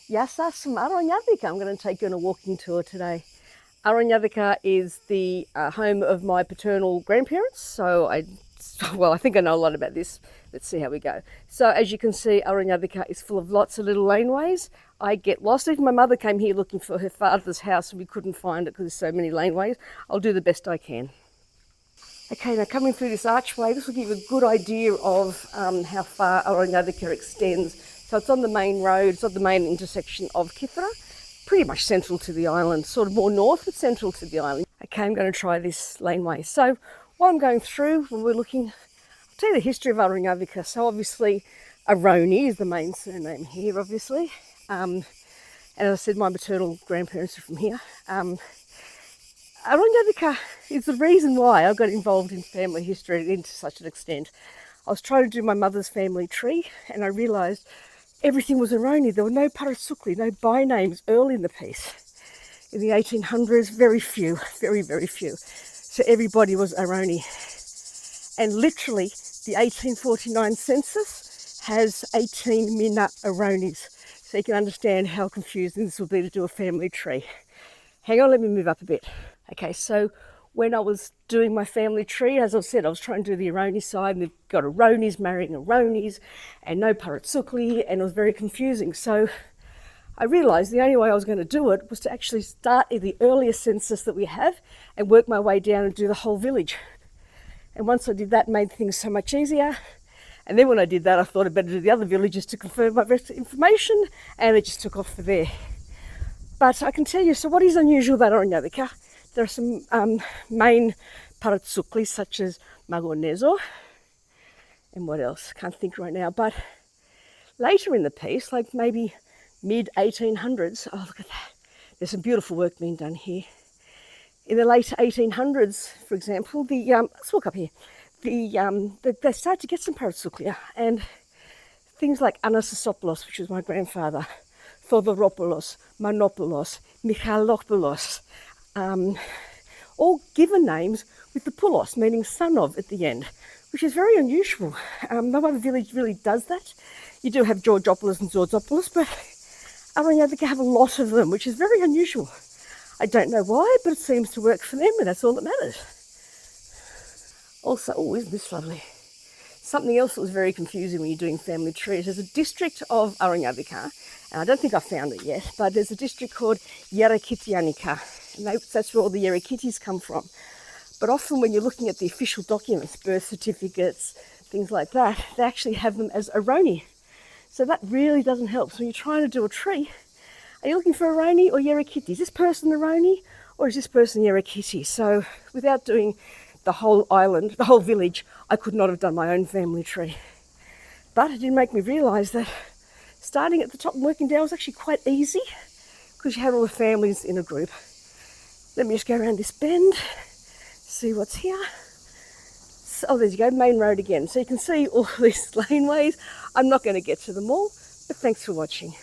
Yasa from Aroniadika. I'm going to take you on a walking tour today. Aroniadika is the home of my paternal grandparents, so I think I know a lot about this. Let's see how we go. So as you can see, Aroniadika is full of lots of little laneways. I get lost. Even my mother came here looking for her father's house and we couldn't find it because there's so many laneways. I'll do the best I can. Okay, now coming through this archway, this will give you a good idea of how far Aroniadika extends. So it's on the main road, it's on the main intersection of Kithera, pretty much central to the island, sort of more north but central to the island. Okay, I'm going to try this laneway. So while I'm going through, when we're looking, I'll tell you the history of Aroniadika. So obviously Aroney is the main surname here, obviously. And as I said, my maternal grandparents are from here. Aroniadika is the reason why I got involved in family history to such an extent. I was trying to do my mother's family tree and I realised everything was Aroney. There were no Paratsukli, no by-names early in the piece. In the 1800s, very few, very, very few. So everybody was Aroney. And literally, the 1849 census has 18 Mina Aronis. So you can understand how confusing this will be to do a family tree. Hang on, let me move up a bit. Okay, so when I was doing my family tree, as I said, I was trying to do the Aroney side, and they've got Aronis marrying Aronis, and no Paratsukli, and it was very confusing. So I realised the only way I was going to do it was to actually start in the earliest census that we have and work my way down and do the whole village. And once I did that, it made things so much easier. And then when I did that, I thought I'd better do the other villages to confirm my rest of information, and it just took off for there. But I can tell you, so what is unusual about Aroniadika? There are some main Paratsuklis such as Magonezo and what else? Can't think right now. But later in the piece, like maybe mid-1800s, oh look at that, there's some beautiful work being done here. In the late 1800s, for example, let's walk up here. They started to get some Paratsuklia and things like Anastasopoulos, which was my grandfather, Thodoropoulos, Manopoulos, Michalopoulos, all given names with the poulos, meaning son of, at the end, which is very unusual. No other village really does that. You do have Georgopoulos and Zorzopoulos, but Aroniadika have a lot of them, which is very unusual. I don't know why, but it seems to work for them, and that's all that matters. Also, oh, isn't this lovely? Something else that was very confusing when you're doing family trees. There's a district of Aroniadika, and I don't think I found it yet, but there's a district called Yerakitianika, and that's where all the Yerakitis come from. But often when you're looking at the official documents, birth certificates, things like that, they actually have them as Aroney. So that really doesn't help. So when you're trying to do a tree, are you looking for Aroney or Yerakiti? Is this person Aroney or is this person Yerakiti? So without doing the whole island, the whole village, I could not have done my own family tree. But it did make me realise that starting at the top and working down was actually quite easy because you had all the families in a group. Let me just go around this bend, see what's here. Oh, there you go, main road again. So you can see all these laneways. I'm not going to get to them all, but thanks for watching.